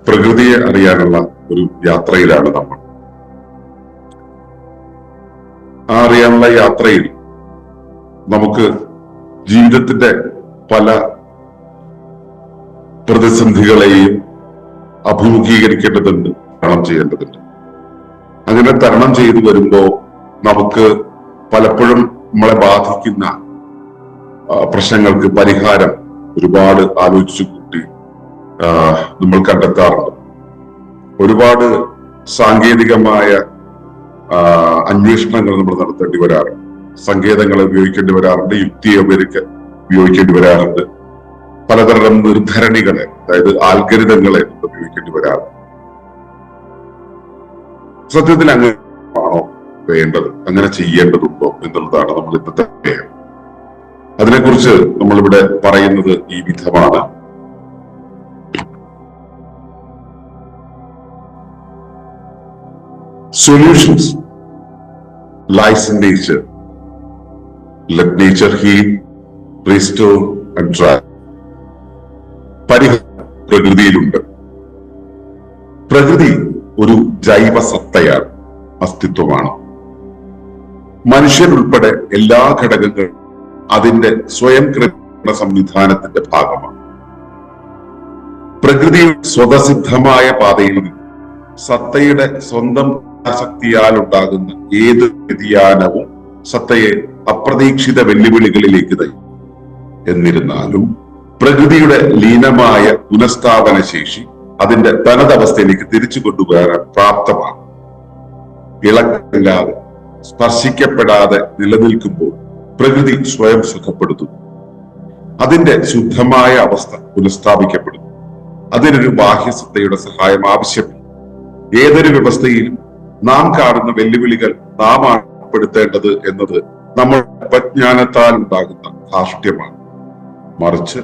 പ്രകൃതിയെ അറിയാനുള്ള ഒരു യാത്രയിലാണ് നമ്മൾ. ആ അറിയാനുള്ള യാത്രയിൽ നമുക്ക് ജീവിതത്തിന്റെ പല പ്രതിസന്ധികളെയും അഭിമുഖീകരിക്കേണ്ടതുണ്ട്, തരണം ചെയ്യേണ്ടതുണ്ട്. അങ്ങനെ തരണം ചെയ്തു വരുമ്പോ നമുക്ക് പലപ്പോഴും നമ്മളെ ബാധിക്കുന്ന പ്രശ്നങ്ങൾക്ക് പരിഹാരം ഒരുപാട് ആലോചിച്ചു കൂട്ടി നമ്മൾ കണ്ടെത്താറുണ്ട്. ഒരുപാട് സാങ്കേതികമായ അന്വേഷണങ്ങൾ നമ്മൾ നടത്തേണ്ടി വരാറുണ്ട്. സങ്കേതങ്ങൾ ഉപയോഗിക്കേണ്ടി വരാറുണ്ട്, യുക്തിയെ ഉപയോഗിക്കേണ്ടി വരാറുണ്ട്, പലതരം നിർധരണികളെ, അതായത് ആൽഗരിതങ്ങളെ ഉപയോഗിക്കേണ്ടി വരാറുണ്ട്. സത്യത്തിൽ അങ്ങനെയാണോ വേണ്ടത്, അങ്ങനെ ചെയ്യേണ്ടതുണ്ടോ എന്നുള്ളതാണ് നമ്മൾ ഇന്നത്തെ വിഷയം. അതിനെക്കുറിച്ച് നമ്മളിവിടെ പറയുന്നത് ഈ വിധമാണ്. Solutions lies in nature. Let nature heal, restore and try. പരിഹാരം പ്രകൃതിയിലുണ്ട്. പ്രകൃതി ഒരു ജൈവസത്തയാണ്, അസ്തിത്വമാണ്. മനുഷ്യരുൾപ്പെടെ എല്ലാ ഘടകങ്ങളും അതിന്റെ സ്വയം ക്രമീകരണ സംവിധാനത്തിന്റെ ഭാഗമാണ്. പ്രകൃതിയുടെ സ്വതസിദ്ധമായ പാതയിൽ നിന്ന് സത്തയുടെ സ്വന്തം ശക്തിയാൽ ഉണ്ടാകുന്ന ഏത് വ്യതിയാനവും സത്തയെ അപ്രതീക്ഷിത വെല്ലുവിളികളിലേക്ക് നയിക്കും. എന്നിരുന്നാലും പ്രകൃതിയുടെ ലീനമായ പുനഃസ്ഥാപന ശേഷി അതിന്റെ തനതവസ്ഥയിലേക്ക് തിരിച്ചു കൊണ്ടുവരാൻ പ്രാപ്തമാണ്. ഇളക്കമില്ലാതെ സ്പർശിക്കപ്പെടാതെ നിലനിൽക്കുമ്പോൾ പ്രകൃതി സ്വയം സുഖപ്പെടുത്തുന്നു. അതിന്റെ ശുദ്ധമായ അവസ്ഥ പുനഃസ്ഥാപിക്കപ്പെടുന്നു. അതിനൊരു ബാഹ്യസത്തയുടെ സഹായം ആവശ്യമില്ല. ഏതൊരു വ്യവസ്ഥയിലും നാം കാണുന്ന വെല്ലുവിളികൾ നാം ആണ് ഉൾപ്പെടുത്തേണ്ടത് എന്നത് നമ്മൾ ഉപജ്ഞാനത്താൽ ഉണ്ടാകുന്ന ധാർഷ്ട്യമാണ്. മറിച്ച്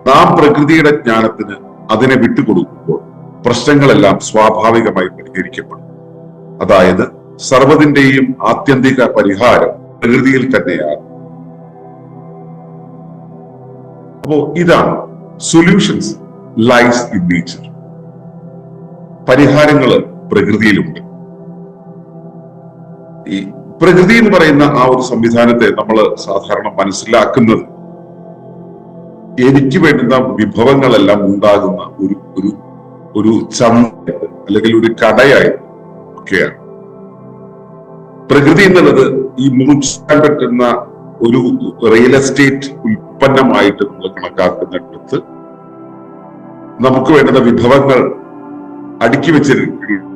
നാം പ്രകൃതിയുടെ ജ്ഞാനത്തിന് അതിനെ വിട്ടുകൊടുക്കുമ്പോൾ പ്രശ്നങ്ങളെല്ലാം സ്വാഭാവികമായി പരിഹരിക്കപ്പെടും. അതായത് സർവ്വതിന്റെയും ആത്യന്തിക പരിഹാരം പ്രകൃതിയിൽ തന്നെയാണ്. അപ്പോ ഇതാണ് സൊല്യൂഷൻസ് ലൈസ് ഇൻ നേച്ചർ. പരിഹാരങ്ങൾ പ്രകൃതിയിലുണ്ട്. ഈ പ്രകൃതി എന്ന് പറയുന്ന ആ ഒരു സംവിധാനത്തെ നമ്മൾ സാധാരണ മനസ്സിലാക്കുന്നത് എനിക്ക് വേണ്ടുന്ന വിഭവങ്ങളെല്ലാം ഉണ്ടാകുന്ന ഒരു ഒരു ഒരു ചന്ത അല്ലെങ്കിൽ ഒരു കടയായി ഒക്കെയാണ്. പ്രകൃതി എന്നുള്ളത് ഈ മുറിച്ചാൻ പറ്റുന്ന ഒരു റിയൽ എസ്റ്റേറ്റ് ഉൽപ്പന്നമായിട്ട് നമ്മൾ കണക്കാക്കുന്നിടത്ത് നമുക്ക് വേണ്ടുന്ന വിഭവങ്ങൾ അടുക്കി വെച്ചിരിക്കുന്ന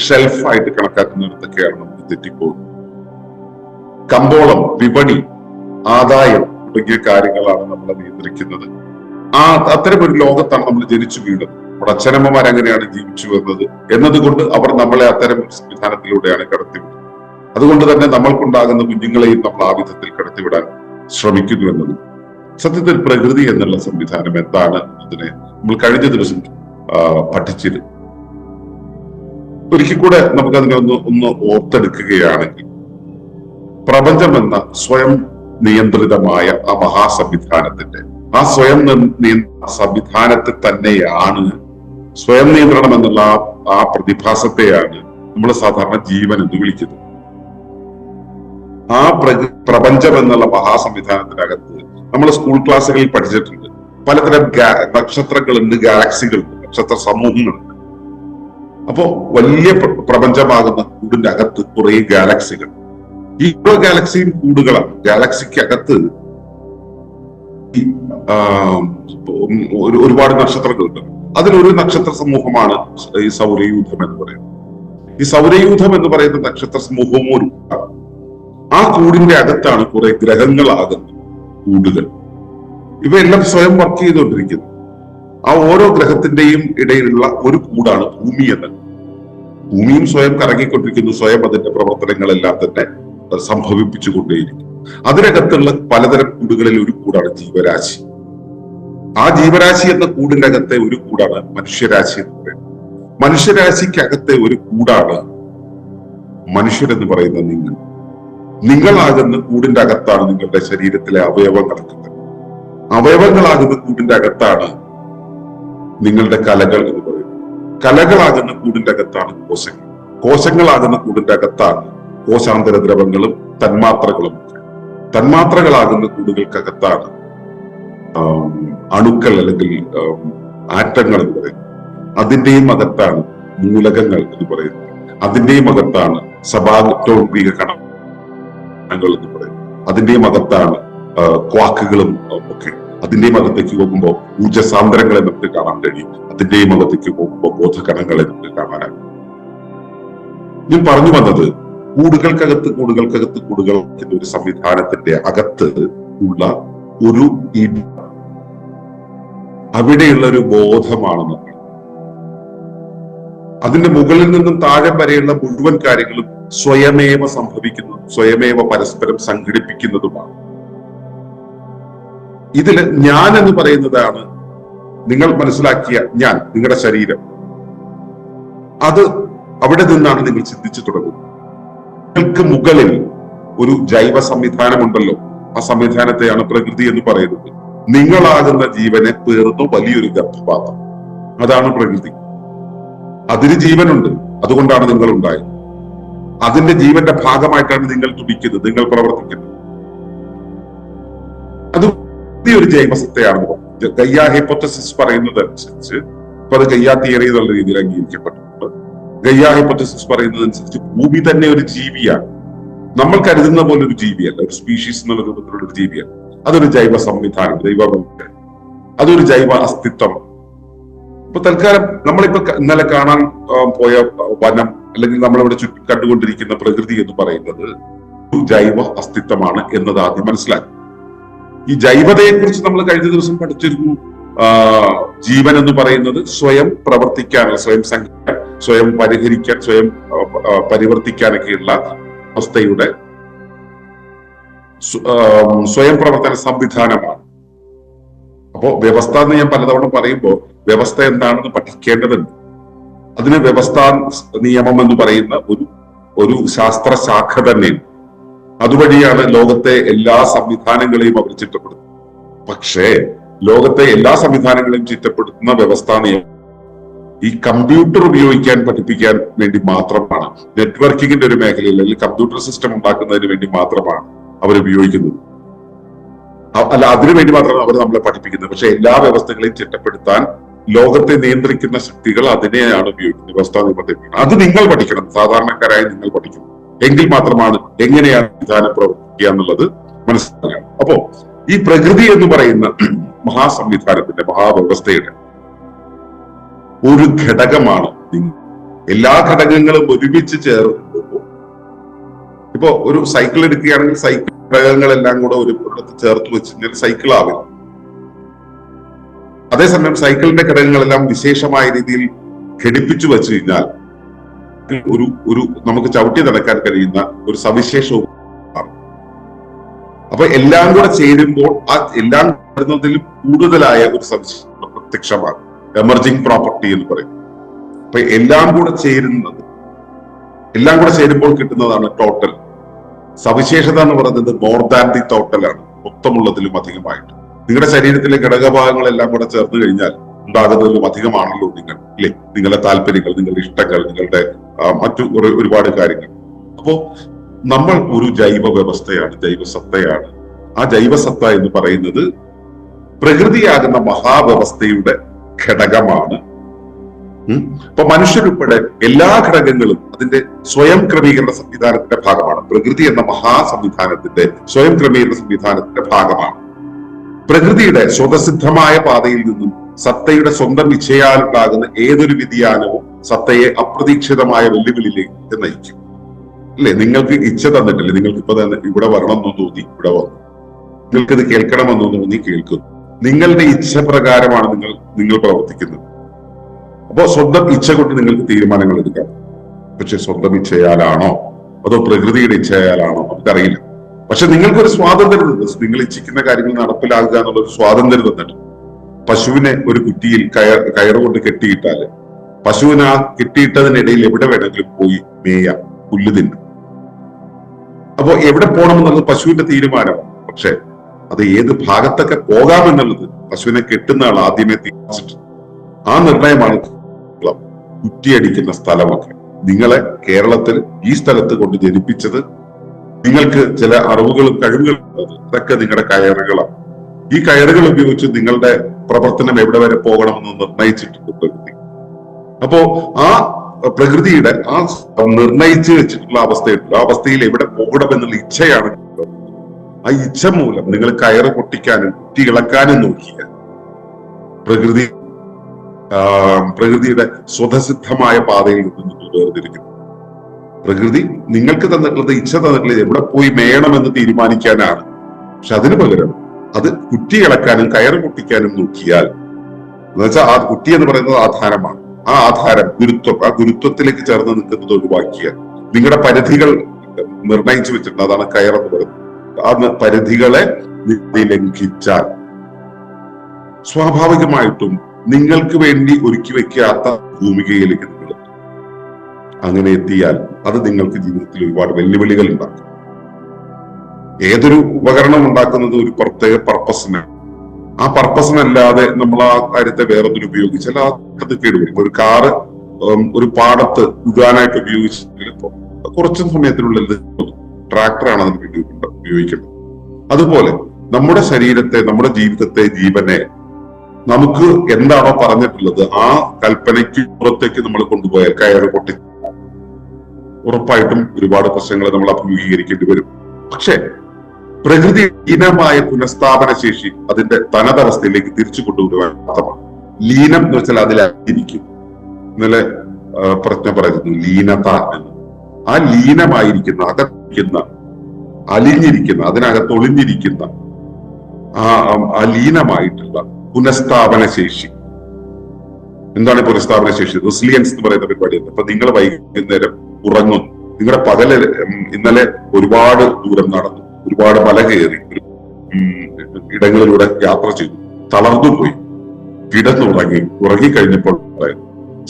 ഷെൽഫായിട്ട് കണക്കാക്കുന്നിടത്തൊക്കെയാണ് നമുക്ക് തെറ്റിപ്പോകുന്നത്. കമ്പോളം, വിപണി, ആദായം തുടങ്ങിയ കാര്യങ്ങളാണ് നമ്മളെ നിയന്ത്രിക്കുന്നത്. അത്തരം ഒരു ലോകത്താണ് നമ്മൾ ജനിച്ചു വീണത്. നമ്മുടെ അച്ഛനമ്മമാർ അങ്ങനെയാണ് ജീവിച്ചു വന്നത് എന്നതുകൊണ്ട് അവർ നമ്മളെ അത്തരം ഒരു സംവിധാനത്തിലൂടെയാണ് കടത്തിവിടുന്നത്. അതുകൊണ്ട് തന്നെ നമ്മൾക്കുണ്ടാകുന്ന കുഞ്ഞുങ്ങളെയും നമ്മൾ ആ വിധത്തിൽ കടത്തിവിടാൻ ശ്രമിക്കുന്നു എന്നത്. സത്യത്തിൽ പ്രകൃതി എന്നുള്ള സംവിധാനം എന്താണ് എന്നതിനെ നമ്മൾ കഴിഞ്ഞ ദിവസം പഠിച്ചിരുന്നു. ഒരിക്കൽ കൂടെ നമുക്കതിനെ ഒന്ന് ഓർത്തെടുക്കുകയാണെങ്കിൽ, പ്രപഞ്ചം എന്ന സ്വയം നിയന്ത്രിതമായ ആ മഹാസംവിധാനത്തിന്റെ ആ സ്വയം സംവിധാനത്തെ തന്നെയാണ്, സ്വയം നിയന്ത്രണം എന്നുള്ള ആ പ്രതിഭാസത്തെയാണ് നമ്മൾ സാധാരണ ജീവൻ എന്ന് വിളിക്കുന്നത്. ആ പ്രപഞ്ചം എന്നുള്ള മഹാസംവിധാനത്തിനകത്ത് നമ്മൾ സ്കൂൾ ക്ലാസ്സുകളിൽ പഠിച്ചിട്ടുണ്ട്. പലതരം നക്ഷത്രങ്ങളുണ്ട്, ഗാലക്സികളുണ്ട്, നക്ഷത്ര സമൂഹങ്ങളുണ്ട്. അപ്പോ വലിയ പ്രപഞ്ചമാകുന്ന കൂടിന്റെ അകത്ത് കുറെ ഗാലക്സികൾ. ഈ ഓരോ ഗാലക്സിയും കൂടുകളാണ്. ഗാലക്സിക്ക് അകത്ത് ഒരുപാട് നക്ഷത്രങ്ങളുണ്ട്. അതിലൊരു നക്ഷത്ര സമൂഹമാണ് ഈ സൗരയൂഥം എന്ന് പറയുന്നത്. ഈ സൗരയൂഥം എന്ന് പറയുന്ന നക്ഷത്ര സമൂഹവും ഒരു കൂടാണ്. ആ കൂടിന്റെ അകത്താണ് കുറെ ഗ്രഹങ്ങളാകുന്ന കൂടുകൾ. ഇവയെല്ലാം സ്വയം വർക്ക് ചെയ്തുകൊണ്ടിരിക്കുന്നു. ആ ഓരോ ഗ്രഹത്തിന്റെയും ഇടയിലുള്ള ഒരു കൂടാണ് ഭൂമി എന്നത്. ഭൂമിയും സ്വയം കറങ്ങിക്കൊണ്ടിരിക്കുന്നു. സ്വയം അതിന്റെ പ്രവർത്തനങ്ങളെല്ലാം തന്നെ സംഭവിപ്പിച്ചുകൊണ്ടേയിരിക്കും. അതിനകത്തുള്ള പലതരം കൂടുകളിൽ ഒരു കൂടാണ് ജീവരാശി. ആ ജീവരാശി എന്ന കൂടിന്റെ അകത്തെ ഒരു കൂടാണ് മനുഷ്യരാശി എന്ന് പറയുന്നത്. മനുഷ്യരാശിക്കകത്തെ ഒരു കൂടാണ് മനുഷ്യരെന്ന് പറയുന്ന നിങ്ങൾ. നിങ്ങളാകുന്ന കൂടിന്റെ അകത്താണ് നിങ്ങളുടെ ശരീരത്തിലെ അവയവങ്ങളൊക്കെ. അവയവങ്ങളാകുന്ന കൂടിന്റെ അകത്താണ് നിങ്ങളുടെ കലകൾ എന്ന് പറയുന്നത്. കലകളാകുന്ന കൂടിന്റെ അകത്താണ് കോശങ്ങൾ. കോശങ്ങളാകുന്ന കൂടിന്റെ അകത്താണ് കോശാന്തര ദ്രവങ്ങളും തന്മാത്രകളും. തന്മാത്രകളാകുന്ന കൂടുകൾക്കകത്താണ് അണുക്കൾ അല്ലെങ്കിൽ ആറ്റങ്ങൾ എന്ന് പറയുന്നത്. അതിന്റെയും അകത്താണ് മൂലകങ്ങൾ എന്ന് പറയുന്നത്. അതിന്റെയും അകത്താണ് സഭാറ്റോൺപിക കണങ്ങൾ എന്ന് പറയുന്നത്. അതിന്റെയും അകത്താണ് ക്വാക്കുകളും ഒക്കെ. അതിന്റെയും അകത്തേക്ക് പോകുമ്പോൾ ഊർജസാന്ദ്രങ്ങളെ നമുക്ക് കാണാൻ കഴിയും. അതിന്റെയും അകത്തേക്ക് പോകുമ്പോൾ ബോധകണങ്ങളെ നമുക്ക് കാണാനാകും. ഞാൻ പറഞ്ഞു വന്നത് കൂടുകൾക്കകത്ത് കൂടുകൾ ഒരു സംവിധാനത്തിന്റെ അകത്ത് ഉള്ള ഒരു അവിടെയുള്ള ഒരു ബോധമാണ് നമ്മൾ. അതിന്റെ മുകളിൽ നിന്നും താഴെ വരെയുള്ള മുഴുവൻ കാര്യങ്ങളും സ്വയമേവ സംഭവിക്കുന്നതും സ്വയമേവ പരസ്പരം സംഘടിപ്പിക്കുന്നതുമാണ്. ഇതില് ഞാൻ എന്ന് പറയുന്നതാണ് നിങ്ങൾ മനസ്സിലാക്കിയ ഞാൻ, നിങ്ങളുടെ ശരീരം. അത് അവിടെ നിന്നാണ് നിങ്ങൾ ചിന്തിച്ചു തുടങ്ങുന്നത്. നിങ്ങൾക്ക് മുകളിൽ ഒരു ജൈവ സംവിധാനമുണ്ടല്ലോ, ആ സംവിധാനത്തെയാണ് പ്രകൃതി എന്ന് പറയുന്നത്. നിങ്ങളാകുന്ന ജീവനെ പേർന്ന വലിയൊരു ഗർഭപാത്രം, അതാണ് പ്രകൃതി. അതിന് ജീവനുണ്ട്, അതുകൊണ്ടാണ് നിങ്ങൾ ഉണ്ടായത്. അതിന്റെ ജീവന്റെ ഭാഗമായിട്ടാണ് നിങ്ങൾ തുടിക്കുന്നത്, നിങ്ങൾ പ്രവർത്തിക്കുന്നത്. അത് ഒരു ജൈവസത്തയാണ്. ഗയ്യ ഹൈപ്പോത്തസിസ് പറയുന്നത് അനുസരിച്ച്, ഇപ്പൊ അത് ഗയ്യ തിയറി എന്നുള്ള രീതിയിൽ അംഗീകരിക്കപ്പെട്ടിട്ടുണ്ട്. ഗയ്യ ഹൈപ്പോത്തസിസ് പറയുന്നത് അനുസരിച്ച് ഭൂമി തന്നെ ഒരു ജീവിയാണ്. നമ്മൾ കരുതുന്ന പോലെ ഒരു ജീവിയല്ല, ഒരു സ്പീഷീസ് എന്നുള്ള രൂപത്തിലുള്ള ഒരു ജീവിയല്ല. അതൊരു ജൈവ സംവിധാനം, അതൊരു ജൈവ അസ്തിത്വം. ഇപ്പൊ തൽക്കാലം നമ്മളിപ്പോ ഇന്നലെ കാണാൻ പോയ വനം അല്ലെങ്കിൽ നമ്മളിവിടെ ചുറ്റും കണ്ടുകൊണ്ടിരിക്കുന്ന പ്രകൃതി എന്ന് പറയുന്നത് ഒരു ജൈവ അസ്തിത്വമാണ് എന്നത് ആദ്യം മനസ്സിലാക്കി. ഈ ജൈവതയെ കുറിച്ച് നമ്മൾ കഴിഞ്ഞ ദിവസം പഠിച്ചിരുന്നു. ജീവൻ എന്ന് പറയുന്നത് സ്വയം പ്രവർത്തിക്കാനുള്ള, സ്വയം പരിഹരിക്കാൻ, സ്വയം പരിവർത്തിക്കാനൊക്കെയുള്ള അവസ്ഥയുടെ സ്വയം പ്രവർത്തന സംവിധാനമാണ്. അപ്പോ വ്യവസ്ഥ എന്ന് ഞാൻ പലതവണ പറയുമ്പോൾ വ്യവസ്ഥ എന്താണെന്ന് പഠിക്കേണ്ടതുണ്ട്. അതിന് വ്യവസ്ഥാ നിയമം എന്ന് പറയുന്ന ഒരു ശാസ്ത്രശാഖ തന്നെയുണ്ട്. അതുവഴിയാണ് ലോകത്തെ എല്ലാ സംവിധാനങ്ങളെയും അവർ ചിട്ടപ്പെടുത്തുന്നത്. പക്ഷേ ലോകത്തെ എല്ലാ സംവിധാനങ്ങളെയും ചിട്ടപ്പെടുത്തുന്ന വ്യവസ്ഥാ നിയമം ഈ കമ്പ്യൂട്ടർ ഉപയോഗിക്കാൻ പഠിപ്പിക്കാൻ വേണ്ടി മാത്രമാണ്, നെറ്റ്വർക്കിങ്ങിന്റെ ഒരു മേഖലയിൽ അല്ലെങ്കിൽ കമ്പ്യൂട്ടർ സിസ്റ്റം ഉണ്ടാക്കുന്നതിന് വേണ്ടി മാത്രമാണ് അവർ ഉപയോഗിക്കുന്നത്. അല്ല, അതിനുവേണ്ടി മാത്രമാണ് അവർ നമ്മളെ പഠിപ്പിക്കുന്നത്. പക്ഷെ എല്ലാ വ്യവസ്ഥകളെയും ചിട്ടപ്പെടുത്താൻ ലോകത്തെ നിയന്ത്രിക്കുന്ന ശക്തികൾ അതിനെയാണ് ഉപയോഗിക്കുന്നത്, വ്യവസ്ഥാ നിയമത്തെ. അത് നിങ്ങൾ പഠിക്കണം, സാധാരണക്കാരായി നിങ്ങൾ പഠിക്കണം. എങ്കിൽ മാത്രമാണ് എങ്ങനെയാണ് വിധാനം പ്രവർത്തിക്കുക എന്നുള്ളത് മനസ്സിലാക്കണം. അപ്പോ ഈ പ്രകൃതി എന്ന് പറയുന്ന മഹാസംവിധാനത്തിന്റെ, മഹാവ്യവസ്ഥയുടെ ഒരു ഘടകമാണ് നിങ്ങൾ. എല്ലാ ഘടകങ്ങളും ഒരുമിച്ച് ചേർന്ന്, ഇപ്പോ ഒരു സൈക്കിൾ എടുക്കുകയാണെങ്കിൽ സൈക്കിൾ ഘടകങ്ങളെല്ലാം കൂടെ ഒരു ചേർത്ത് വെച്ച് കഴിഞ്ഞാൽ സൈക്കിൾ ആവില്ല. അതേസമയം സൈക്കിളിന്റെ ഘടകങ്ങളെല്ലാം വിശേഷമായ രീതിയിൽ ഘടിപ്പിച്ചു വെച്ച് കഴിഞ്ഞാൽ ഒരു നമുക്ക് ചവിട്ടി നടക്കാൻ കഴിയുന്ന ഒരു സവിശേഷവും. അപ്പൊ എല്ലാം കൂടെ ചേരുമ്പോൾ ആ എല്ലാം വരുന്നതിലും കൂടുതലായ ഒരു സവിശേഷത പ്രത്യക്ഷമാകും. എമർജിങ് പ്രോപ്പർട്ടി എന്ന് പറയും. അപ്പൊ എല്ലാം കൂടെ ചേരുമ്പോൾ കിട്ടുന്നതാണ് ടോട്ടൽ. സവിശേഷത എന്ന് പറയുന്നത് മോർ ദാൻ ദി ടോട്ടൽ ആണ്, മൊത്തമുള്ളതിലും അധികമായിട്ട്. നിങ്ങളുടെ ശരീരത്തിലെ ഘടകഭാഗങ്ങളെല്ലാം കൂടെ ചേർന്ന് കഴിഞ്ഞാൽ ഉണ്ടാകുന്നതിലും അധികമാണല്ലോ നിങ്ങൾ, അല്ലെ? നിങ്ങളുടെ താല്പര്യങ്ങൾ, നിങ്ങളുടെ ഇഷ്ടങ്ങൾ, നിങ്ങളുടെ മറ്റു ഒരുപാട് കാര്യങ്ങൾ. അപ്പോ നമ്മൾ ഒരു ജൈവ വ്യവസ്ഥയാണ്, ജൈവസത്തയാണ്. ആ ജൈവസത്ത എന്ന് പറയുന്നത് പ്രകൃതിയാകുന്ന മഹാവ്യവസ്ഥയുടെ ഘടകമാണ്. അപ്പൊ മനുഷ്യരുൾപ്പെടെ എല്ലാ ഘടകങ്ങളും അതിന്റെ സ്വയം ക്രമീകരണ സംവിധാനത്തിന്റെ ഭാഗമാണ്. പ്രകൃതി എന്ന മഹാസംവിധാനത്തിന്റെ സ്വയം ക്രമീകരണ സംവിധാനത്തിന്റെ ഭാഗമാണ്. പ്രകൃതിയുടെ സ്വതസിദ്ധമായ പാതയിൽ നിന്നും സത്തയുടെ സ്വന്തം ഇച്ഛയാലുണ്ടാകുന്ന ഏതൊരു വ്യതിയാനവും സത്തയെ അപ്രതീക്ഷിതമായ വെല്ലുവിളിയിലേക്ക് നയിക്കും. അല്ലെ? നിങ്ങൾക്ക് ഇച്ഛ തന്നിട്ടില്ലേ? നിങ്ങൾക്ക് ഇപ്പൊ തന്നെ ഇവിടെ വരണമെന്ന് തോന്നി, ഇവിടെ വന്നു. നിങ്ങൾക്ക് ഇത് കേൾക്കണമെന്ന് തോന്നി, കേൾക്കുന്നു. നിങ്ങളുടെ ഇച്ഛ പ്രകാരമാണ് നിങ്ങൾ പ്രവർത്തിക്കുന്നത്. അപ്പോ സ്വന്തം ഇച്ഛ കൊണ്ട് നിങ്ങൾക്ക് തീരുമാനങ്ങൾ എടുക്കാം. പക്ഷെ സ്വന്തം ഇച്ഛയാലാണോ അതോ പ്രകൃതിയുടെ ഇച്ഛയാലാണോ നമുക്കറിയില്ല. പക്ഷെ നിങ്ങൾക്കൊരു സ്വാതന്ത്ര്യം ഉണ്ട്. നിങ്ങൾ ഇച്ഛിക്കുന്ന കാര്യങ്ങൾ നടപ്പിലാക്കുക എന്നുള്ളൊരു സ്വാതന്ത്ര്യം തന്നിട്ട്. പശുവിനെ ഒരു കുറ്റിയിൽ കയറുകൊണ്ട് കെട്ടിയിട്ടാല് പശുവിന് ആ കെട്ടിയിട്ടതിനിടയിൽ എവിടെ വേണമെങ്കിലും പോയി മേയാം, പുല്ല് തിന്നും. അപ്പോ എവിടെ പോകണമെന്നുള്ളത് പശുവിന്റെ തീരുമാനമാണ്. പക്ഷെ അത് ഏത് ഭാഗത്തൊക്കെ പോകാമെന്നുള്ളത് പശുവിനെ കെട്ടുന്ന ആൾ ആദ്യമേ തീരുമാനിച്ചിട്ടുണ്ട്. ആ നിർണയമാണ്. കുറ്റിയടിക്കുന്ന സ്ഥലമൊക്കെ. നിങ്ങളെ കേരളത്തിൽ ഈ സ്ഥലത്ത് കൊണ്ട് ജനിപ്പിച്ചത്, നിങ്ങൾക്ക് ചില അറിവുകളും കഴിവുകളും ഉള്ളത്, ഇതൊക്കെ നിങ്ങളുടെ കയറുകളാണ്. ഈ കയറുകൾ ഉപയോഗിച്ച് നിങ്ങളുടെ പ്രവർത്തനം എവിടെ വരെ പോകണമെന്ന് നിർണയിച്ചിട്ടുണ്ട് പ്രകൃതി. അപ്പോ ആ പ്രകൃതിയുടെ ആ നിർണയിച്ചു വെച്ചിട്ടുള്ള അവസ്ഥയുണ്ട്. ആ അവസ്ഥയിൽ എവിടെ പോകണമെന്നുള്ള ഇച്ഛയാണ്. ആ ഇച്ഛ മൂലം നിങ്ങൾ കയറ് പൊട്ടിക്കാനും കുറ്റി ഇളക്കാനും നോക്കിയാൽ പ്രകൃതിയുടെ സ്വതസിദ്ധമായ പാതയിൽ നിന്ന് വേർതിരിക്കുന്നു. പ്രകൃതി നിങ്ങൾക്ക് തന്നിട്ടുള്ളത്, ഇച്ഛ തന്നിട്ടുള്ളത് എവിടെ പോയി മേയണമെന്ന് തീരുമാനിക്കാനാണ്. പക്ഷെ അതിനു പകരം അത് കുറ്റി ഇളക്കാനും കയറ് പൊട്ടിക്കാനും നോക്കിയാൽ, എന്നുവെച്ചാൽ ആ കുറ്റി എന്ന് പറയുന്നത് ആധാരമാണ്. ആ ആധാരം ഗുരുത്വം, ആ ഗുരുത്വത്തിലേക്ക് ചേർന്ന് നിൽക്കുന്നത് ഒഴിവാക്കിയാൽ, നിങ്ങളുടെ പരിധികൾ നിർണയിച്ചു വെച്ചിട്ടുണ്ട്, അതാണ് കയറെന്ന് പറയുന്നത്. ആ പരിധികളെ ലംഘിച്ചാൽ സ്വാഭാവികമായിട്ടും നിങ്ങൾക്ക് വേണ്ടി ഒരുക്കി വെക്കാത്ത ഭൂമികയിലേക്ക് നിങ്ങൾ എത്തും. അങ്ങനെ എത്തിയാൽ അത് നിങ്ങൾക്ക് ജീവിതത്തിൽ ഒരുപാട് വെല്ലുവിളികൾ ഉണ്ടാക്കും. ഏതൊരു ഉപകരണം ഉണ്ടാക്കുന്നത് ഒരു പ്രത്യേക പർപ്പസിനാണ്. ആ പർപ്പസിനല്ലാതെ നമ്മൾ ആ കാര്യത്തെ വേറൊന്നിനും ഉപയോഗിച്ചാൽ അത് കേടുവരും. ഒരു കാറ് ഒരു പാടത്ത് ഉഴുവാനായിട്ട് ഉപയോഗിച്ചെങ്കിൽ കുറച്ച് സമയത്തിനുള്ളിൽ ട്രാക്ടറാണ് അതിന് വേണ്ടി ഉപയോഗിക്കുന്നത്. അതുപോലെ നമ്മുടെ ശരീരത്തെ, നമ്മുടെ ജീവിതത്തെ, ജീവനെ നമുക്ക് എന്താണോ പറഞ്ഞിട്ടുള്ളത് ആ കൽപ്പനയ്ക്ക് പുറത്തേക്ക് നമ്മൾ കൊണ്ടുപോയാൽ, കയറ് പൊട്ടി ഉറപ്പായിട്ടും ഒരുപാട് പ്രശ്നങ്ങൾ നമ്മൾ അഭിമുഖീകരിക്കേണ്ടി വരും. പക്ഷെ പ്രകൃതി ലീനമായ പുനഃസ്ഥാപന ശേഷി അതിന്റെ തനതവസ്ഥയിലേക്ക് തിരിച്ചു കൊണ്ടുവരുവാൻ അർത്ഥമാണ്. ലീനം എന്ന് വെച്ചാൽ അതിലായിരിക്കും. ഇന്നലെ പ്രജ്ഞ പറയുന്നു ലീനത എന്ന്. ആ ലീനമായിരിക്കുന്ന, അകത്തിരിക്കുന്ന, അലിഞ്ഞിരിക്കുന്ന, അതിനകത്ത് ഒളിഞ്ഞിരിക്കുന്ന ആ ലീനമായിട്ടുള്ള പുനഃസ്ഥാപന ശേഷി. എന്താണ് പുനഃസ്ഥാപന ശേഷി? റെസിലിയൻസ് എന്ന് പറയുന്ന പരിപാടിയാണ്. അപ്പൊ നിങ്ങൾ വൈകുന്നേരം ഉറങ്ങുന്നു, നിങ്ങളുടെ പകല് ഇന്നലെ ഒരുപാട് ദൂരം നടന്നു, ഒരുപാട് മല കയറി, ഇടങ്ങളിലൂടെ യാത്ര ചെയ്തു, തളർന്നുപോയി, ഉറങ്ങിക്കഴിഞ്ഞപ്പോൾ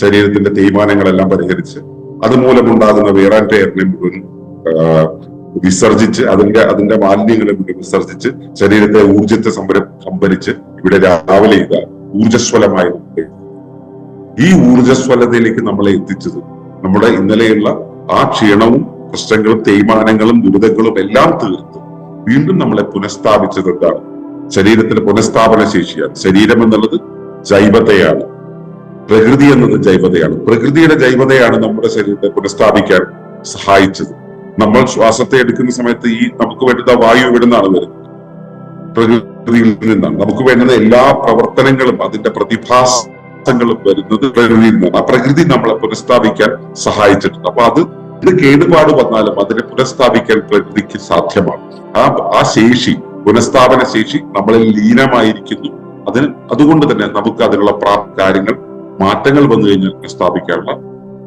ശരീരത്തിന്റെ തേയ്മാനങ്ങളെല്ലാം പരിഹരിച്ച് അതുമൂലമുണ്ടാകുന്ന വെയർ ആൻഡ് ടയറിനെ മുഴുവൻ വിസർജിച്ച്, അതിന്റെ മാലിന്യങ്ങളെ മുഴുവൻ വിസർജിച്ച് ശരീരത്തെ ഊർജത്തെ സംഭരിച്ച് ഇവിടെ രാവിലെ ഇതാ ഊർജ്ജസ്വലമായി. ഈ ഊർജ്ജസ്വലതയിലേക്ക് നമ്മളെ എത്തിച്ചത് നമ്മുടെ ഇന്നലെയുള്ള ആ ക്ഷീണവും പ്രശ്നങ്ങളും തേയ്മാനങ്ങളും ദുരിതങ്ങളും എല്ലാം തീർത്ത് വീണ്ടും നമ്മളെ പുനഃസ്ഥാപിച്ചത് എന്താണ്? ശരീരത്തിന്റെ പുനഃസ്ഥാപന ശേഷിയാണ്. ശരീരം എന്നുള്ളത് ജൈവതയാണ്, പ്രകൃതി എന്നത് ജൈവതയാണ്. പ്രകൃതിയുടെ ജൈവതയാണ് നമ്മുടെ ശരീരത്തെ പുനഃസ്ഥാപിക്കാൻ സഹായിച്ചത്. നമ്മൾ ശ്വാസത്തെ എടുക്കുന്ന സമയത്ത് ഈ നമുക്ക് വേണ്ടുന്ന വായു ഇവിടെ നിന്നാണ് വരുന്നത്, പ്രകൃതിയിൽ നിന്നാണ്. നമുക്ക് വേണ്ടുന്ന എല്ലാ പ്രവർത്തനങ്ങളും അതിന്റെ പ്രതിഭാസങ്ങളും വരുന്നത് പ്രകൃതിയിൽ നിന്നാണ്. ആ പ്രകൃതി നമ്മളെ പുനഃസ്ഥാപിക്കാൻ സഹായിച്ചിട്ടുണ്ട്. അപ്പൊ അത് കേടുപാട് വന്നാലും അതിനെ പുനഃസ്ഥാപിക്കാൻ പ്രകൃതിക്ക് സാധ്യമാണ്. ആ ശേഷി, പുനഃസ്ഥാപന ശേഷി നമ്മളിൽ ലീനമായിരിക്കുന്നു. അതുകൊണ്ട് തന്നെ നമുക്ക് അതിനുള്ള കാര്യങ്ങൾ, മാറ്റങ്ങൾ വന്നു കഴിഞ്ഞാൽ സ്ഥാപിക്കാനുള്ള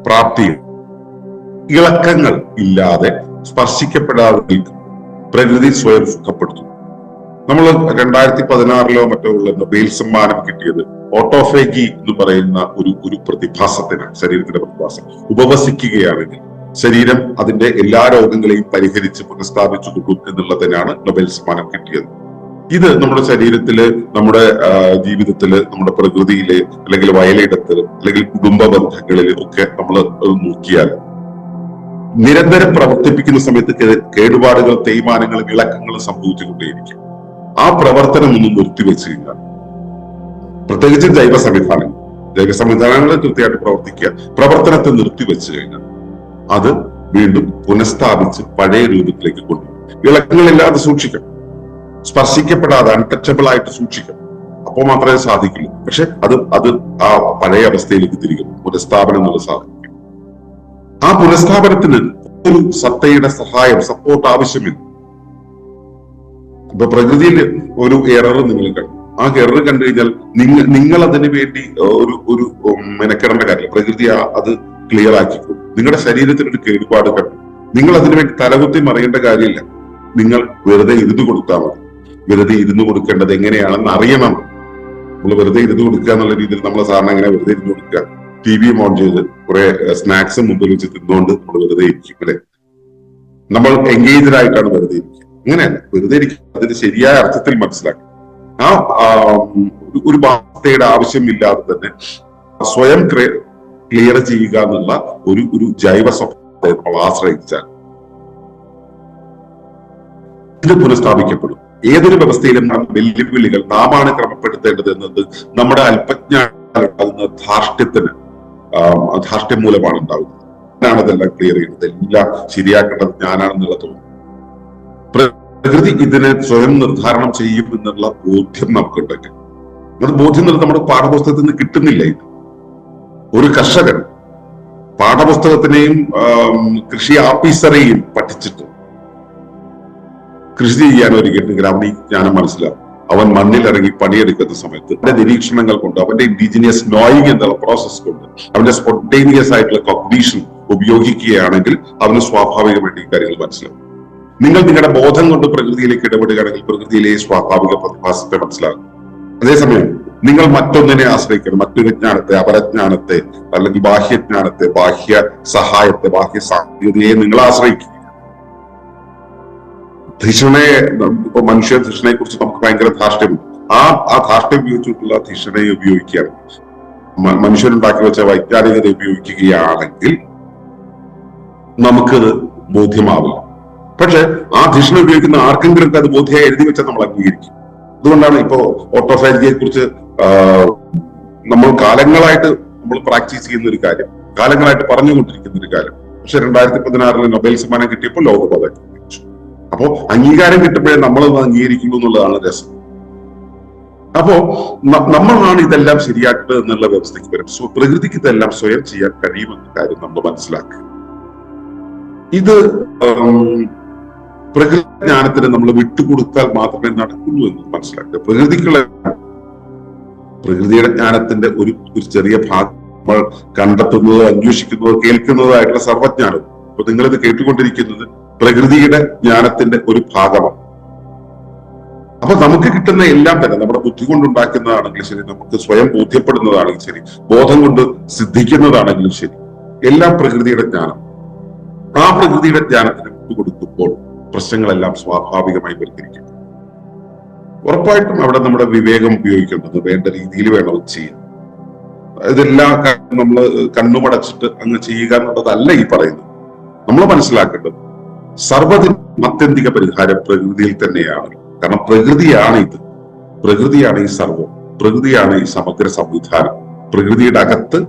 പ്രാപ്തിയും ഇളക്കങ്ങൾ ഇല്ലാതെ സ്പർശിക്കപ്പെടാതെ നിൽക്കും. പ്രകൃതി സ്വയം സുഖപ്പെടുത്തും. നമ്മൾ 2016 മറ്റോ ഉള്ള നൊബേൽ സമ്മാനം കിട്ടിയത് ഓട്ടോഫേഗി എന്ന് പറയുന്ന ഒരു പ്രതിഭാസത്തിനാണ്. ശരീരത്തിന്റെ പ്രതിഭാസം. ഉപവസിക്കുകയാണെങ്കിൽ ശരീരം അതിന്റെ എല്ലാ രോഗങ്ങളെയും പരിഹരിച്ച് പുനഃസ്ഥാപിച്ചു കൊടുക്കും എന്നുള്ളതിനാണ് നൊബേൽ സമ്മാനം കിട്ടിയത്. ഇത് നമ്മുടെ ശരീരത്തില്, നമ്മുടെ ജീവിതത്തില്, നമ്മുടെ പ്രകൃതിയില്, അല്ലെങ്കിൽ വയലിടത്തില്, അല്ലെങ്കിൽ കുടുംബ ബന്ധങ്ങളിൽ ഒക്കെ നമ്മൾ നോക്കിയാൽ നിരന്തരം പ്രവർത്തിപ്പിക്കുന്ന സമയത്ത് കേടുപാടുകൾ, തേയ്മാനങ്ങളും ഇളക്കങ്ങളും സംഭവിച്ചുകൊണ്ടേയിരിക്കും. ആ പ്രവർത്തനം ഒന്നും നിർത്തിവെച്ച് കഴിഞ്ഞാൽ, പ്രത്യേകിച്ച് ജൈവ സംവിധാനങ്ങൾ കൃത്യമായിട്ട് പ്രവർത്തിക്കുക, പ്രവർത്തനത്തെ നിർത്തിവെച്ച് കഴിഞ്ഞാൽ അത് വീണ്ടും പുനഃസ്ഥാപിച്ച് പഴയ രൂപത്തിലേക്ക് കൊണ്ടുവരും. ഇളക്കങ്ങളില്ലാതെ സൂക്ഷിക്കണം, സ്പർശിക്കപ്പെടാതെ അൺടച്ചബിൾ ആയിട്ട് സൂക്ഷിക്കണം. അപ്പോൾ മാത്രമേ സാധിക്കുള്ളൂ. പക്ഷെ അത് ആ പഴയ അവസ്ഥയിലേക്ക് തിരികെ പുനഃസ്ഥാപനം എന്നുള്ള സാധിക്കും. ആ പുനഃസ്ഥാപനത്തിന് ഒരു സത്തയുടെ സഹായം, സപ്പോർട്ട് ആവശ്യമില്ല. ഇപ്പൊ പ്രകൃതിയിൽ ഒരു എറർ നിങ്ങൾ കണ്ടു, ആ എറർ കണ്ടു കഴിഞ്ഞാൽ നിങ്ങൾ അതിനു വേണ്ടി ഒരു മെനക്കെടേണ്ട കാര്യമില്ല. പ്രകൃതി അത് ക്ലിയർ ആക്കിക്കും. നിങ്ങളുടെ ശരീരത്തിന് ഒരു കേടുപാട് കണ്ടു, നിങ്ങൾ അതിനുവേണ്ടി തലകുത്തി മറിയേണ്ട കാര്യമില്ല. നിങ്ങൾ വെറുതെ ഇരുന്ന് കൊടുത്താൽ മതി. വെറുതെ ഇരുന്ന് കൊടുക്കേണ്ടത് എങ്ങനെയാണെന്ന് അറിയണം. നമ്മൾ വെറുതെ ഇരുന്ന് കൊടുക്കുക എന്നുള്ള രീതിയിൽ നമ്മൾ സാധാരണ എങ്ങനെ വെറുതെ ഇരുന്ന് കൊടുക്കുക? TV ഓൺ ചെയ്ത് കുറെ സ്നാക്സ് മുമ്പിൽ വെച്ച് തിന്നുകൊണ്ട് നമ്മൾ വെറുതെ ഇരിക്കും അല്ലെ? നമ്മൾ എൻഗേജ്ഡ് ആയിട്ടാണ് വെറുതെ ഇരിക്കുക. അങ്ങനെയല്ല, വെറുതെ ഇരിക്കുക അതിന്റെ ശരിയായ അർത്ഥത്തിൽ മനസ്സിലാക്കി ഒരു വാർത്തയുടെ ആവശ്യമില്ലാതെ തന്നെ സ്വയം ക്ലിയർ ചെയ്യുക എന്നുള്ള ഒരു ജൈവ സ്വഭാവത്തെ നമ്മൾ ആശ്രയിച്ചാൽ ഇത് പുനഃസ്ഥാപിക്കപ്പെടും. ഏതൊരു വ്യവസ്ഥയിലും വെല്ലുവിളികൾ നാമാണ് ക്രമപ്പെടുത്തേണ്ടത് എന്നത് നമ്മുടെ അല്പജ്ഞാന ധാർഷ്ട്യം മൂലമാണ് ഉണ്ടാവുന്നത്. ഞാനാണ് ഇതെല്ലാം ക്ലിയർ ചെയ്യുന്നത്, എല്ലാം ശരിയാക്കേണ്ടത് ഞാനാണെന്നുള്ള തോന്നുന്നു. പ്രകൃതി ഇതിനെ സ്വയം നിർദ്ധാരണം ചെയ്യും എന്നുള്ള ബോധ്യം നമുക്കുണ്ടെങ്കിൽ, അത് ബോധ്യം നമ്മുടെ പാഠപുസ്തകത്തിൽ നിന്ന് കിട്ടുന്നില്ല. ഇത് ഒരു കർഷകൻ പാഠപുസ്തകത്തിനെയും കൃഷി ഓഫീസറെയും പഠിച്ചിട്ട് കൃഷി ചെയ്യാൻ ഒരുക്കിയിട്ടുണ്ടെങ്കിൽ അവന് ഈ ജ്ഞാനം മനസ്സിലാവും. അവൻ മണ്ണിലിറങ്ങി പണിയെടുക്കുന്ന സമയത്ത് അവന്റെ നിരീക്ഷണങ്ങൾ കൊണ്ട്, അവന്റെ ഇൻഡിജിനിയസ് നോയിങ് എന്നുള്ള പ്രോസസ് കൊണ്ട്, അവന്റെ സ്പോണ്ടേനിയസ് ആയിട്ടുള്ള കോഗ്നീഷൻ ഉപയോഗിക്കുകയാണെങ്കിൽ അവന് സ്വാഭാവികമായിട്ട് ഈ കാര്യങ്ങൾ മനസ്സിലാവും. നിങ്ങൾ നിങ്ങളുടെ ബോധം കൊണ്ട് പ്രകൃതിയിലേക്ക് ഇടപെടുകയാണെങ്കിൽ പ്രകൃതിയിലെ സ്വാഭാവിക പ്രതിഭാസത്തെ മനസ്സിലാകും. അതേസമയം നിങ്ങൾ മറ്റൊന്നിനെ ആശ്രയിക്കണം, മറ്റൊരു ജ്ഞാനത്തെ, അപരജ്ഞാനത്തെ, അല്ലെങ്കിൽ ബാഹ്യജ്ഞാനത്തെ, ബാഹ്യ സഹായത്തെ, ബാഹ്യ സാങ്കേതികതയെ നിങ്ങൾ ആശ്രയിക്കുക. ധിഷണയെ, ഇപ്പൊ മനുഷ്യ ധിഷണയെ കുറിച്ച് നമുക്ക് ഭയങ്കര ധാർഷ്ട്യമുണ്ട്. ആ ധാർഷ്ട്യം ഉപയോഗിച്ചിട്ടുള്ള ധിഷണയെ ഉപയോഗിക്കുകയാണ്, മനുഷ്യനുണ്ടാക്കി വെച്ച വൈജ്ഞാനികത ഉപയോഗിക്കുകയാണെങ്കിൽ നമുക്കത് ബോധ്യമാവില്ല. പക്ഷെ ആ ധിഷണ ഉപയോഗിക്കുന്ന ആർക്കെങ്കിലും അത് ബോധ്യമായി എഴുതി വെച്ചാൽ നമ്മൾ അംഗീകരിക്കും. അതുകൊണ്ടാണ് ഇപ്പോ ഓട്ടോഫാജിയെ കുറിച്ച് നമ്മൾ കാലങ്ങളായിട്ട് നമ്മൾ പ്രാക്ടീസ് ചെയ്യുന്ന ഒരു കാര്യം, കാലങ്ങളായിട്ട് പറഞ്ഞുകൊണ്ടിരിക്കുന്ന ഒരു കാര്യം. പക്ഷെ 2016 നൊബേൽ സമ്മാനം കിട്ടിയപ്പോൾ ലോകം അത് അംഗീകരിച്ചു. അപ്പോ അംഗീകാരം കിട്ടുമ്പോഴേ നമ്മളത് അംഗീകരിക്കുന്നു എന്നുള്ളതാണ് രസം. അപ്പോ നമ്മളാണ് ഇതെല്ലാം ശരിയാക്കുന്നത് എന്നുള്ള വ്യവസ്ഥയ്ക്ക് വരും. പ്രകൃതിക്ക് ഇതെല്ലാം സ്വയം ചെയ്യാൻ കഴിയുമെന്ന കാര്യം നമ്മൾ മനസ്സിലാക്കുക. ഇത് പ്രകൃതി ജ്ഞാനത്തിന് നമ്മൾ വിട്ടുകൊടുത്താൽ മാത്രമേ നടക്കുള്ളൂ എന്ന് മനസ്സിലാക്കുക. പ്രകൃതിയുടെ ജ്ഞാനത്തിന്റെ ഒരു ചെറിയ ഭാഗം നമ്മൾ കണ്ടെത്തുന്നതോ അന്വേഷിക്കുന്നതോ കേൾക്കുന്നതോ ആയിട്ടുള്ള സർവജ്ഞാനം. അപ്പൊ നിങ്ങളിത് കേട്ടുകൊണ്ടിരിക്കുന്നത് പ്രകൃതിയുടെ ജ്ഞാനത്തിന്റെ ഒരു ഭാഗമാണ്. അപ്പൊ നമുക്ക് കിട്ടുന്ന എല്ലാം തന്നെ നമ്മുടെ ബുദ്ധി കൊണ്ടുണ്ടാക്കുന്നതാണെങ്കിലും ശരി, നമുക്ക് സ്വയം ബോധ്യപ്പെടുന്നതാണെങ്കിലും ശരി, ബോധം കൊണ്ട് സിദ്ധിക്കുന്നതാണെങ്കിലും ശരി, എല്ലാം പ്രകൃതിയുടെ ജ്ഞാനം. ആ പ്രകൃതിയുടെ ജ്ഞാനത്തിന് വിട്ടുകൊടുക്കുമ്പോൾ പ്രശ്നങ്ങളെല്ലാം സ്വാഭാവികമായി പരിഹരിക്കും. ഉറപ്പായിട്ടും അവിടെ നമ്മുടെ വിവേകം ഉപയോഗിക്കേണ്ടത് വേണ്ട രീതിയിൽ വേണം ചെയ്യാൻ. ഇതെല്ലാം നമ്മൾ കണ്ണുമടച്ചിട്ട് അങ്ങ് ചെയ്യുക എന്നുള്ളതല്ല ഈ പറയുന്നത്. നമ്മൾ മനസ്സിലാക്കേണ്ടത് സർവ്വതിനും ആത്യന്തിക പരിഹാരം പ്രകൃതിയിൽ തന്നെയാണ്. കാരണം പ്രകൃതിയാണ് ഇത്, പ്രകൃതിയാണ് ഈ സർവ്വം, പ്രകൃതിയാണ് ഈ സമഗ്ര സംവിധാനം. പ്രകൃതിയുടെ അകത്ത്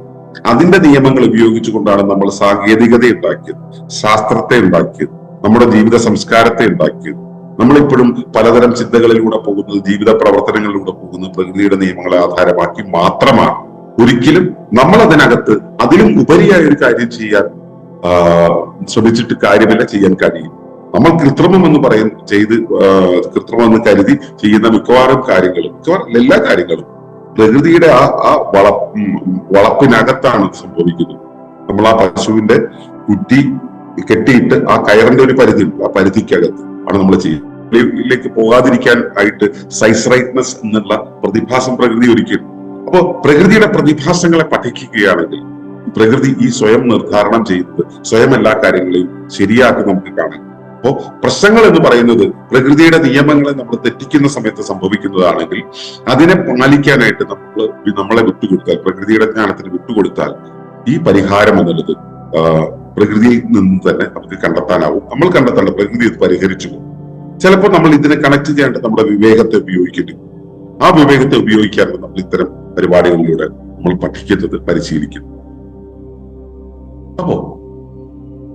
അതിന്റെ നിയമങ്ങൾ ഉപയോഗിച്ചുകൊണ്ടാണ് നമ്മൾ സാങ്കേതികത ഉണ്ടാക്കിയത്, ശാസ്ത്രത്തെ ഉണ്ടാക്കിയത്, നമ്മുടെ ജീവിത സംസ്കാരത്തെ ഉണ്ടാക്കിയത്. നമ്മളിപ്പോഴും പലതരം ചിന്തകളിലൂടെ പോകുന്നത്, ജീവിത പ്രവർത്തനങ്ങളിലൂടെ പോകുന്നത് പ്രകൃതിയുടെ നിയമങ്ങളെ ആധാരമാക്കി മാത്രമാണ്. ഒരിക്കലും നമ്മൾ അതിനകത്ത് അതിലും ഉപരിയായ ഒരു കാര്യം ചെയ്യാൻ ശ്രമിച്ചിട്ട് കാര്യമില്ല, ചെയ്യാൻ കഴിയും. നമ്മൾ കൃത്രിമം എന്ന് കൃത്രിമം എന്ന് കരുതി ചെയ്യുന്ന മിക്കവാറും കാര്യങ്ങളും, എല്ലാ കാര്യങ്ങളും പ്രകൃതിയുടെ ആ വളപ്പിനകത്താണ് സംഭവിക്കുന്നത്. നമ്മൾ ആ പശുവിന്റെ കുറ്റി കെട്ടിയിട്ട് ആ കയറിന്റെ ഒരു പരിധി ഉണ്ട്, ആ പരിധിക്കകത്ത് ആണ് നമ്മൾ ചെയ്യുന്നത്. പോകാതിരിക്കാൻ ആയിട്ട് സൈസ് റൈറ്റ്നെസ് എന്നുള്ള പ്രതിഭാസം പ്രകൃതി ഒരുക്കിയിട്ടുണ്ട്. അപ്പോ പ്രകൃതിയുടെ പ്രതിഭാസങ്ങളെ പഠിക്കുകയാണെങ്കിൽ പ്രകൃതി ഈ സ്വയം നിർദ്ധാരണം ചെയ്യുന്നത്, സ്വയം എല്ലാ കാര്യങ്ങളെയും ശരിയാക്കി നമുക്ക് കാണാം. അപ്പോ പ്രശ്നങ്ങൾ എന്ന് പറയുന്നത് പ്രകൃതിയുടെ നിയമങ്ങളെ നമ്മൾ തെറ്റിക്കുന്ന സമയത്ത് സംഭവിക്കുന്നതാണെങ്കിൽ അതിനെ പാലിക്കാനായിട്ട് നമ്മളെ വിട്ടുകൊടുത്താൽ, പ്രകൃതിയുടെ ജ്ഞാനത്തിന് വിട്ടുകൊടുത്താൽ ഈ പരിഹാരം എന്നുള്ളത് പ്രകൃതിയിൽ നിന്ന് തന്നെ നമുക്ക് കണ്ടെത്താനാവും. നമ്മൾ കണ്ടെത്തേണ്ട പ്രകൃതി ഇത് പരിഹരിച്ചു പോകും. ചിലപ്പോൾ നമ്മൾ ഇതിനെ കണക്ട് ചെയ്യേണ്ട നമ്മുടെ വിവേകത്തെ ഉപയോഗിക്കേണ്ടി വരും. ആ വിവേകത്തെ ഉപയോഗിക്കാനാണ് നമ്മൾ ഇത്തരം പരിപാടികളിലൂടെ നമ്മൾ പഠിക്കുന്നത്, പരിശീലിക്കുന്നത്. അപ്പോ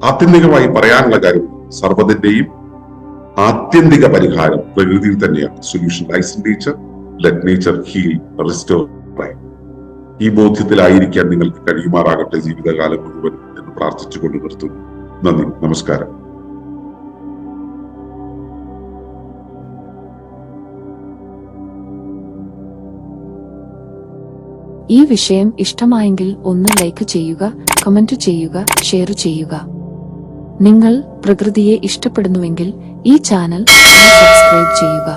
ആത്യന്തികമായി പറയാനുള്ള കാര്യം, സർവ്വതിന്റെയും ആത്യന്തിക പരിഹാരം പ്രകൃതിയിൽ തന്നെയാണ്. Solution lies in nature, let nature heal, restore. ഈ ബോധ്യത്തിലായിരിക്കാൻ നിങ്ങൾക്ക് കഴിയുമാറാകട്ടെ ജീവിതകാലം മുഴുവൻ എന്ന് പ്രാർത്ഥിച്ചുകൊണ്ട് നിർത്തുന്നു. നന്ദി, നമസ്കാരം. ഈ വിഷയം ഇഷ്ടമായെങ്കിൽ ഒന്ന് ലൈക്ക് ചെയ്യുക, കമന്റ് ചെയ്യുക, ഷെയർ ചെയ്യുക. നിങ്ങൾ പ്രകൃതിയെ ഇഷ്ടപ്പെടുന്നുവെങ്കിൽ ഈ ചാനൽ സബ്സ്ക്രൈബ് ചെയ്യുക.